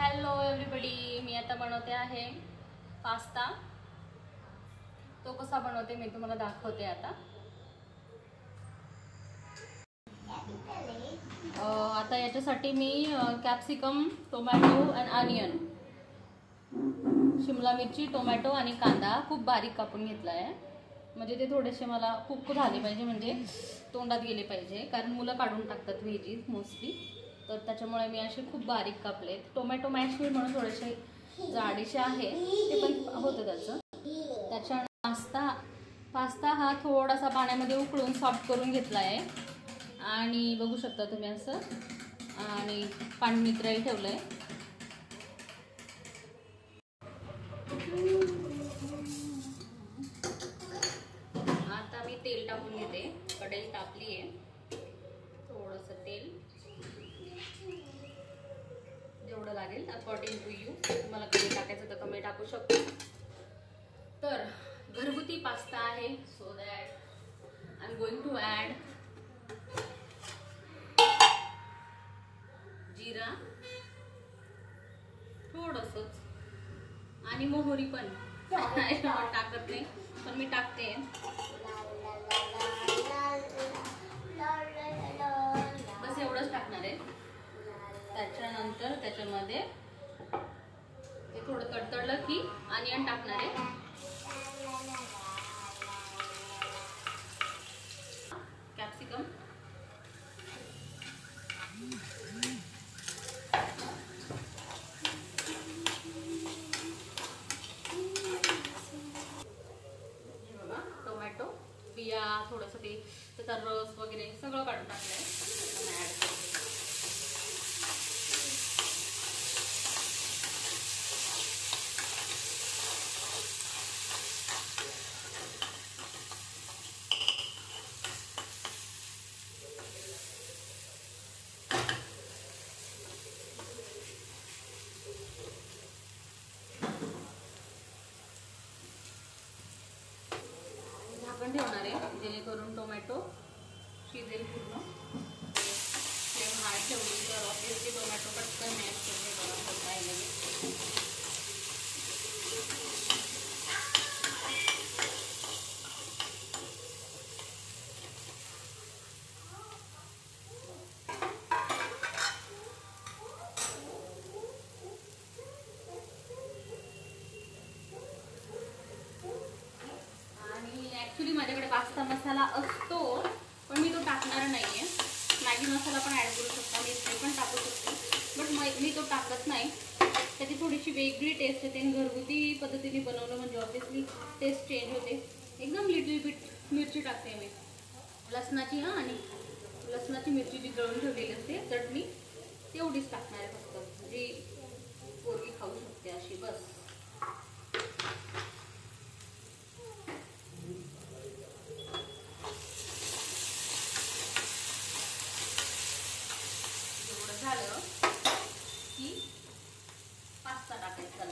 Hello everybody, मी आता बनवते आहे पास्ता। तो कसा बनवते मी तुम्हाला दाखवते आता। आता याच्यासाठी मी कॅप्सिकम, टोमॅटो आणि ऑनियन, शिमला मिरची, टोमॅटो आणि कांदा खूप बारीक कापून घेतला आहे। म्हणजे ते थोडेसे मला कुक झाले पाहिजे, म्हणजे तोंडात गेले पाहिजे, कारण मुलं काढून टाकतात व्हेजीज मोस्टली, तर त्याच्यामुळे मी असे खूप बारीक कापलेत। टोमॅटो मॅश होईल म्हणून थोडेसे जाडीचे आहे, ते पण होतं त्याचं। त्याच्यानंतर पास्ता हा थोडासा पाण्यामध्ये उकळून सॉफ्ट करून घेतला आहे आणि बघू शकता तुम्ही असं, आणि पाणी नितळायला ठेवलं आहे। आता मी तेल टाकून घेते, कढई तापली आहे, थोडंसं तेल जेवढं लागेल अकॉर्डिंग टू यू, तुम्हाला कमी टाकायचं तर कमी टाकू शकतो। तर घरगुती पास्ता आहे, so that I am going to add jeera थोडंसंच, आणि मोहरी पण टाकत नाही पण मी टाकते। बस एवढंच टाकणार आहे। त्याच्यानंतर त्याच्यामध्ये ते थोडं तडतडलं की ऑनियन टाकणार आहे, कॅप्सिकम, टोमॅटो बिया, थोडंसं ते त्याचा रस वगैरे सगळं काढून टाकलंय, ॲड करते। झाकण ठेवणार आहे जेणेकरून टोमॅटो शिजेल पूर्ण। फ्लेम हाय ठेवली तर ऑब्वियसली टोमॅटो पटकन मॅश होते, बरोबर काय लगेच। ॲक्च्युली माझ्याकडे पास्ता मसाला असतो, पण मी तो टाकणार नाही आहे। मॅगी मसाला पण ॲड करू शकता, मिरची पण टाकू शकते, बट मी तो टाकत नाही। त्याची थोडीशी वेगळी टेस्ट येते, आणि घरगुती पद्धतीने बनवलं म्हणजे ऑब्वियसली टेस्ट चेंज होते। एकदम लिटल बिट मिरची टाकते मी, लसणाची, आणि लसणाची मिरची जी जळून ठेवलेली असते चटणी तेवढीच टाकणार आहे फक्त, जी पोरगी खाऊ शकते अशी, बस। झालं की पास्ता टाकायचा।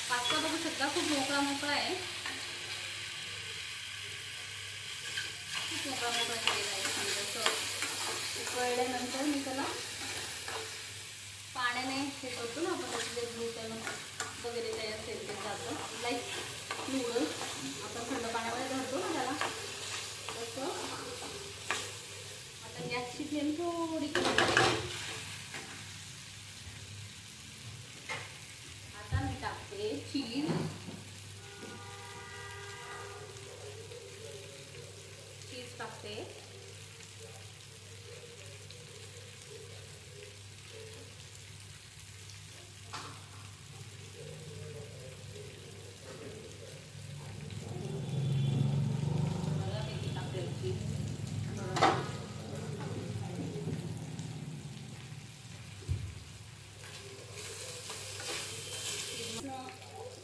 पास्ता बघू शकता खूप मोकळा मोकळा आहे, खूप मोकळा मोकळा केलेला आहे। समजा उकळल्यानंतर मी त्याला पाण्याने हे करतो ना आपण, त्याचे ग्लुटेन वगैरे काही असेल ते जातं, लाईक नूडल्स आपण थंड पाण्यामध्ये धरतो ना त्याला, तसं। आता गॅसची फ्लेम थोडी कमी, आता मी टाकते चीज टाकते,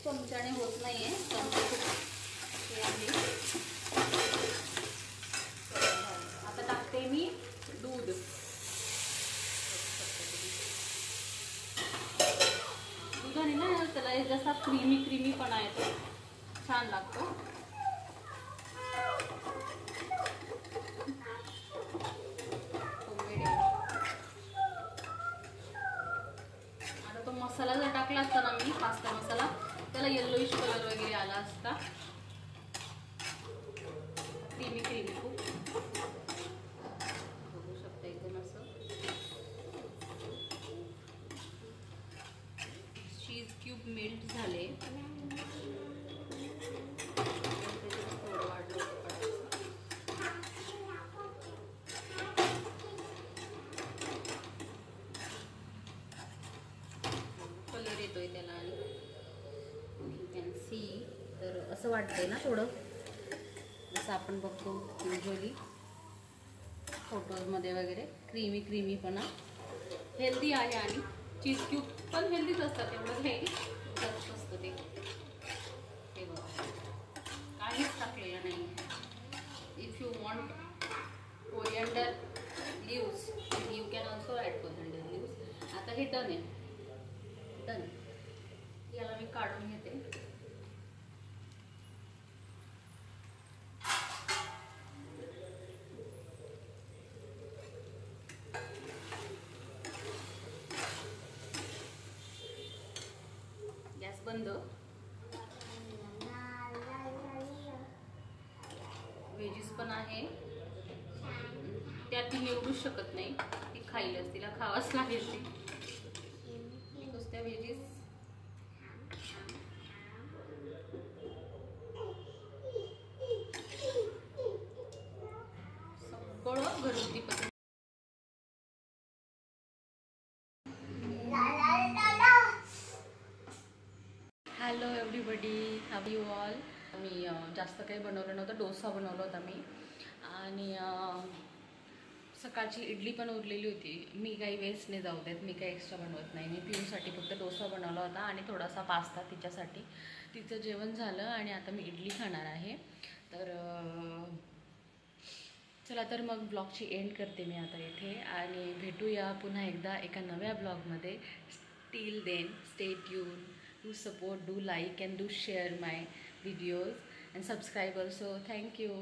चमच्याने होत नाहीये, आता टाकते मी दूध। दुधाने ना त्याला जसा क्रीमी पणा येतो, छान लागतो। त्याला येल्लोइश कलर वगैरे आला असता. क्रीमी क्रीमी खूप बघू शकता एकदम असं. चीज क्यूब मेल्ट झाले. थोडं वाढलं कलर येतोय त्याला. आणि यू कॅन सी तर असं वाटतंय ना थोडं जसं आपण बघतो युजली फोटोजमध्ये वगैरे. क्रीमी क्रीमीपणा हेल्दी आहे आणि चीज क्यूब पण हेल्दीच असतात, एवढं हे जास्त असतं ते. हे बघा काहीच टाकलेलं नाही. If you want coriander leaves you can also add coriander leaves. आता हे डन आहे. डन. याला मी काढून घेते. गॅस बंद. व्हेजीस पण आहे त्यात ती निवडूच शकत नाही, ती खाईलच, तिला खावाच लागेल ती. बिकॉज त्या व्हेजीस सगळं घरगुती पद्धत. Hello everybody, how you all. मी जास्त काही बनवलं नव्हतं. डोसा बनवला होता मी. आणि सकाळची इडली पण उरलेली होती. मी काही वेस्ट नाही जाऊ देत, मी काही एक्स्ट्रा बनवत नाही. मी पिऊसाठी फक्त डोसा बनवला होता आणि थोडासा पास्ता तिच्यासाठी. तिचं जेवण झालं आणि आता मी इडली खाणार आहे. तर चला तर मग ब्लॉगची एंड करते मी आता इथे. आणि भेटूया पुन्हा एकदा एका नव्या ब्लॉगमध्ये. Till then stay tuned. Do support, do like and do share my videos and subscribe also. Thank you.